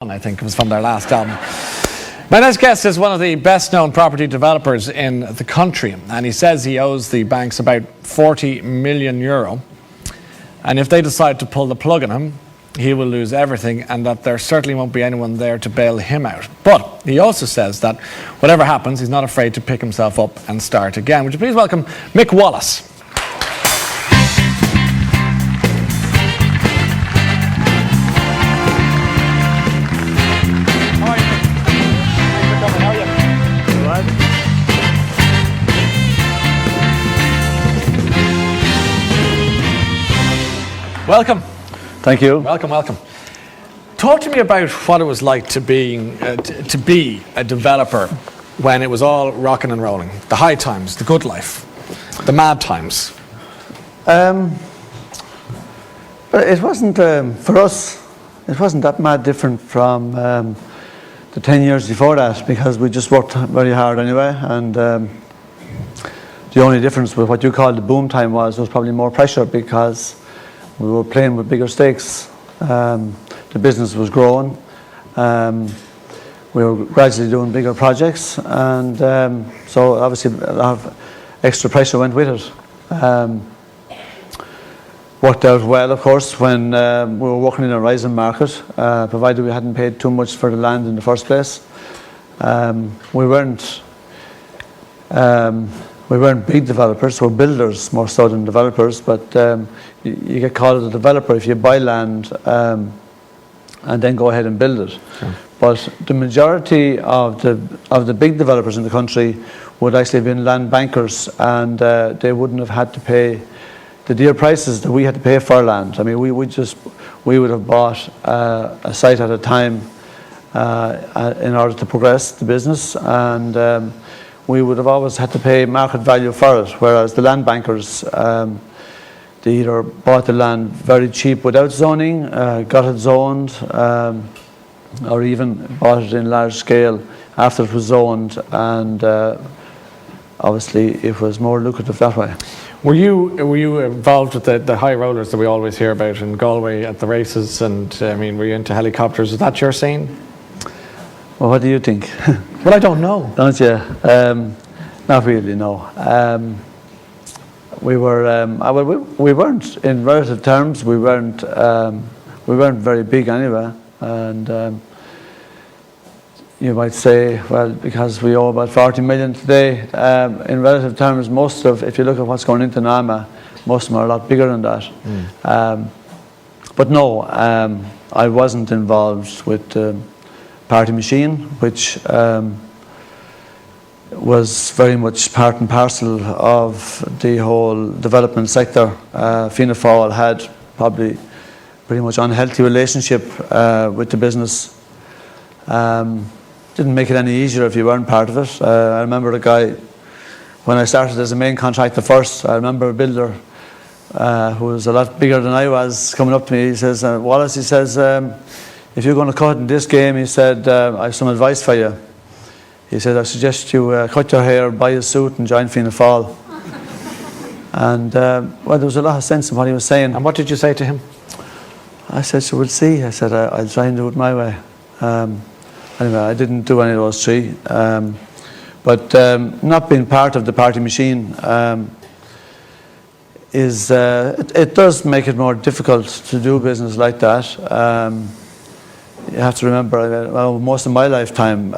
I think it was from their last album. My next guest is one of the best known property developers in the country, and he says he owes the banks about €40 million, and if they decide to pull the plug on him, he will lose everything, and that there certainly won't be anyone there to bail him out. But he also says that whatever happens, he's not afraid to pick himself up and start again. Would you please welcome Mick Wallace? Welcome. Thank you. Welcome, welcome. Talk to me about what it was like to be a developer when it was all rocking and rolling. The high times, the good life, the mad times. But it wasn't, for us, it wasn't that mad different from the 10 years before that, because we just worked very hard anyway, and the only difference with what you call the boom time was probably more pressure, because we were playing with bigger stakes. The business was growing. We were gradually doing bigger projects, and so obviously a lot of extra pressure went with it. Worked out well, of course, when we were working in a rising market, provided we hadn't paid too much for the land in the first place. We weren't big developers, we were builders more so than developers, but you get called a developer if you buy land and then go ahead and build it. Sure. But the majority of the big developers in the country would actually have been land bankers, and they wouldn't have had to pay the dear prices that we had to pay for our land. I mean, we would have bought a site at a time in order to progress the business, and we would have always had to pay market value for it, whereas the land bankers, they either bought the land very cheap without zoning, got it zoned, or even bought it in large scale after it was zoned, and obviously it was more lucrative that way. Were you involved with the high rollers that we always hear about in Galway at the races? And I mean, were you into helicopters? Was that your scene? Well, what do you think? Well, I don't know. Don't you? Not really, no. We weren't, in relative terms, we weren't very big anyway, and you might say, well, because we owe about 40 million today, in relative terms, if you look at what's going into NAMA, most of them are a lot bigger than that. But no, I wasn't involved with Party Machine, which was very much part and parcel of the whole development sector. Fianna Fáil had probably pretty much unhealthy relationship with the business. Didn't make it any easier if you weren't part of it. I remember a guy, when I started as a main contractor first, I remember a builder who was a lot bigger than I was coming up to me. He says, Wallace, he says, if you're going to cut in this game, he said, I have some advice for you. He said, I suggest you cut your hair, buy a suit and join Fianna Fáil. And well, there was a lot of sense in what he was saying. And what did you say to him? I said, so we'll see. I said, I'll try and do it my way. Anyway, I didn't do any of those three. But not being part of the Party Machine it does make it more difficult to do business like that. You have to remember, well, most of my lifetime,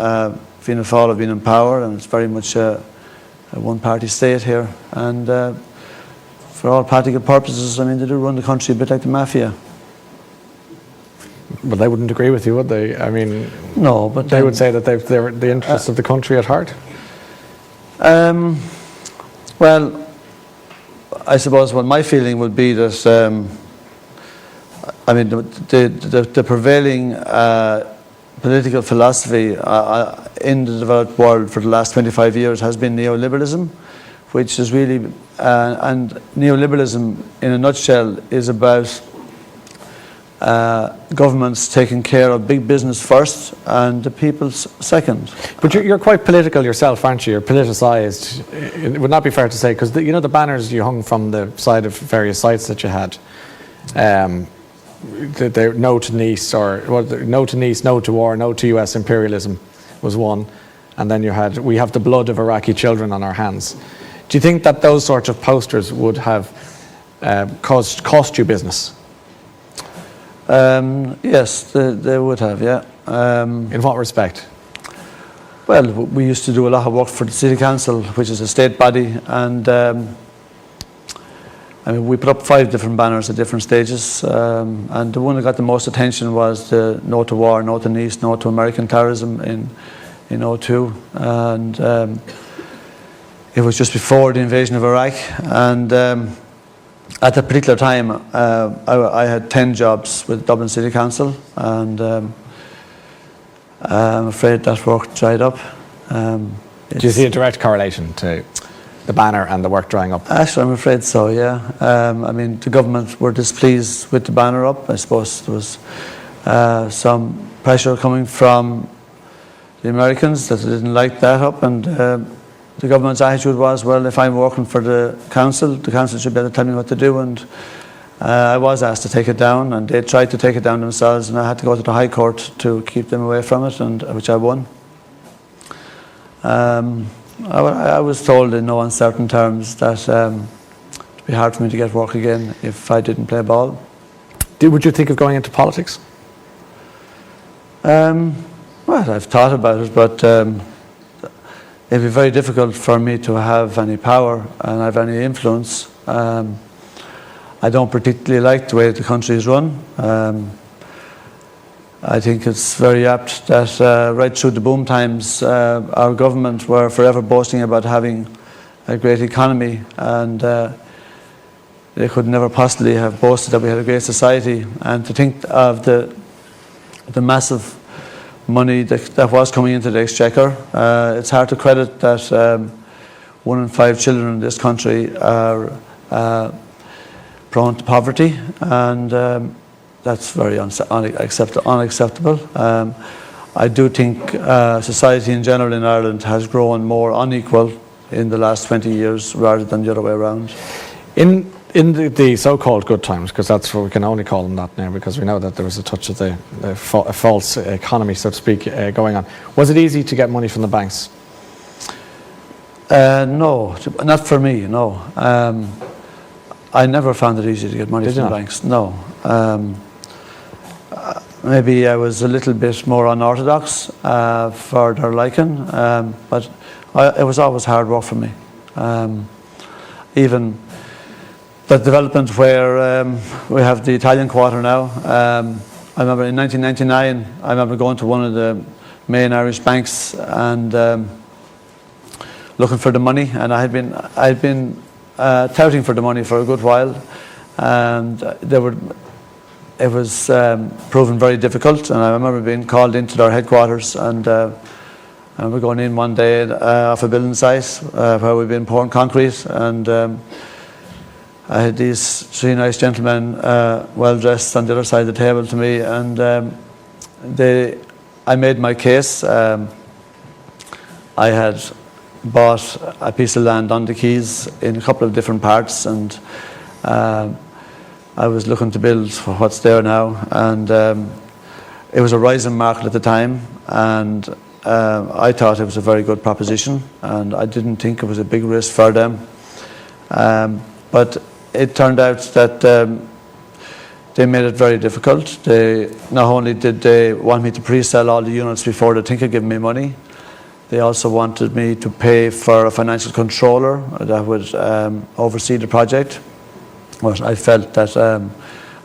Fianna Fáil have been in power, and it's very much a one-party state here. And for all practical purposes, I mean, they do run the country a bit like the mafia. But they wouldn't agree with you, would they? I mean, no, but they would say that they're the interests of the country at heart. Well, I suppose what my feeling would be that I mean, the prevailing political philosophy in the developed world for the last 25 years has been neoliberalism, which is really, and neoliberalism in a nutshell is about governments taking care of big business first and the people second. But you're quite political yourself, aren't you? You're politicised. It would not be fair to say, because you know the banners you hung from the side of various sites that you had, no to Nice, or no to Nice, no to war, no to US imperialism was one, and then we have the blood of Iraqi children on our hands. Do you think that those sorts of posters would have cost you business? Yes, they would have, yeah. In what respect? Well, we used to do a lot of work for the City Council, which is a state body, and we put up 5 different banners at different stages, and the one that got the most attention was the No to War, No to Nice, No to American Terrorism in 2002, and it was just before the invasion of Iraq, and at that particular time I had 10 jobs with Dublin City Council, and I'm afraid that work dried up. Do you see a direct correlation to the banner and the work drying up? Actually, I'm afraid so, yeah. The government were displeased with the banner up. I suppose there was some pressure coming from the Americans that they didn't like that up, and the government's attitude was, well, if I'm working for the council should be able to tell me what to do, and I was asked to take it down, and they tried to take it down themselves, and I had to go to the High Court to keep them away from it, and which I won. I was told in no uncertain terms that it'd be hard for me to get work again if I didn't play ball. Would you think of going into politics? Well, I've thought about it, but it'd be very difficult for me to have any power and have any influence. I don't particularly like the way the country is run. I think it's very apt that right through the boom times, our government were forever boasting about having a great economy, and they could never possibly have boasted that we had a great society. And to think of the massive money that was coming into the exchequer, it's hard to credit that 1 in 5 children in this country are prone to poverty, and that's very unacceptable. I do think society in general in Ireland has grown more unequal in the last 20 years rather than the other way around. In the so-called good times, because that's what we can only call them that now, because we know that there was a touch of the false economy, so to speak, going on. Was it easy to get money from the banks? No, not for me, no. I never found it easy to get money from the banks, no. Maybe I was a little bit more unorthodox for their liking, but it was always hard work for me. Even the development where we have the Italian Quarter now, I remember in 1999, I remember going to one of the main Irish banks and looking for the money, and I'd been touting for the money for a good while, and it was proven very difficult, and I remember being called into their headquarters, and we're going in one day off a building site where we'd been pouring concrete, and I had these 3 nice gentlemen, well dressed, on the other side of the table to me, and I made my case. I had bought a piece of land on the Quays in a couple of different parts, and I was looking to build for what's there now, and it was a rising market at the time, and I thought it was a very good proposition, and I didn't think it was a big risk for them, but it turned out that they made it very difficult. Not only did they want me to pre-sell all the units before they think of giving me money, they also wanted me to pay for a financial controller that would oversee the project. But I felt that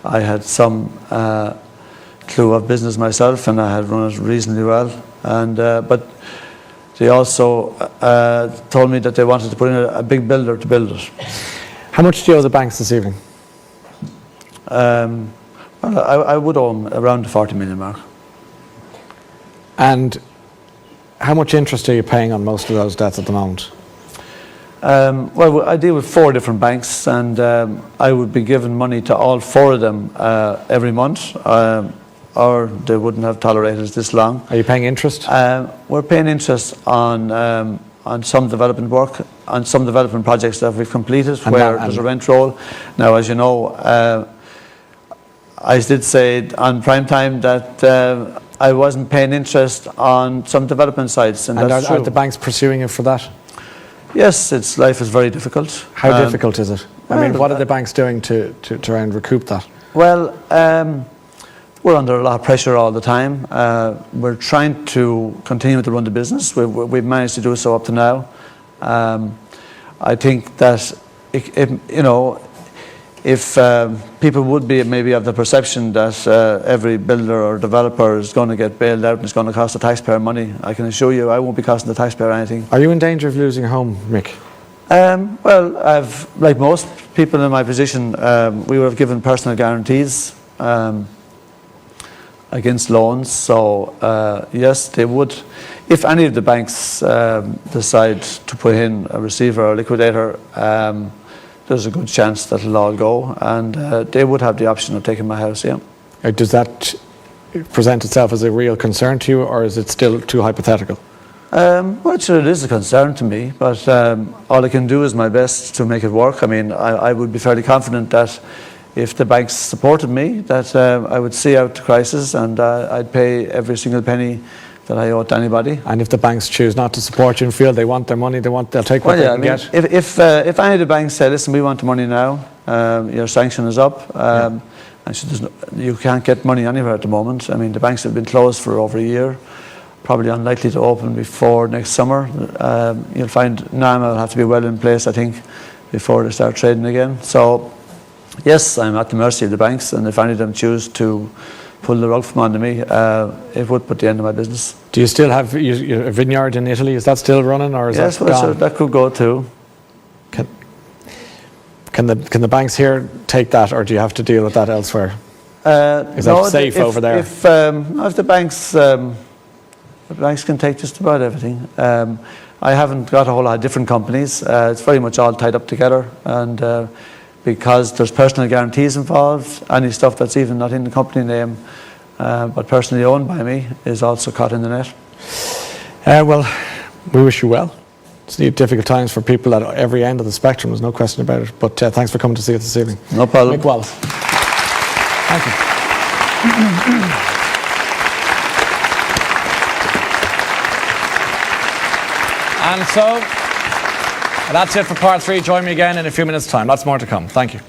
I had some clue of business myself, and I had run it reasonably well. And but they also told me that they wanted to put in a big builder to build it. How much do you owe the banks this evening? Well, I would owe them around the 40 million mark. And how much interest are you paying on most of those debts at the moment? Well, I deal with 4 different banks, and I would be giving money to all 4 of them every month, or they wouldn't have tolerated us this long. Are you paying interest? We're paying interest on some development work, on some development projects that we've completed, where there's a rent roll. Now, as you know, I did say on prime time that I wasn't paying interest on some development sites, and that's are true. the banks pursuing you for that? Yes, life is very difficult. How difficult is it? I mean, well, what are the banks doing to try and recoup that? Well, we're under a lot of pressure all the time. We're trying to continue to run the business. We've managed to do so up to now. I think that, if people would be maybe of the perception that every builder or developer is going to get bailed out and it's going to cost the taxpayer money, I can assure you I won't be costing the taxpayer anything. Are you in danger of losing a home, Mick? Well, like most people in my position, we would have given personal guarantees against loans. So yes, they would. If any of the banks decide to put in a receiver or liquidator, there's a good chance that it'll all go, and they would have the option of taking my house. Yeah. Does that present itself as a real concern to you, or is it still too hypothetical? Well, sure, it is a concern to me, but all I can do is my best to make it work. I mean, I would be fairly confident that if the banks supported me, that I would see out the crisis, and I'd pay every single penny that I owe to anybody. And if the banks choose not to support you and feel they want their money, they'll take what they can get? If any of the banks say, listen, we want the money now, your sanction is up, and you can't get money anywhere at the moment. I mean, the banks have been closed for over a year, probably unlikely to open before next summer. You'll find NAMA will have to be well in place, I think, before they start trading again. So, yes, I'm at the mercy of the banks, and if any of them choose to pull the rug from under me, it would put the end of my business. Do you still have a vineyard in Italy? Is that still running, or is that gone? So that could go too. Can the banks here take that, or do you have to deal with that elsewhere? Is that safe over there? If the banks can take just about everything. I haven't got a whole lot of different companies. It's very much all tied up together, and because there's personal guarantees involved, any stuff that's even not in the company name but personally owned by me is also caught in the net. Well, we wish you well. It's difficult times for people at every end of the spectrum, there's no question about it. But thanks for coming to see us this evening. No problem. Mick Wallace. Thank you. And so, that's it for part 3. Join me again in a few minutes' time. Lots more to come. Thank you.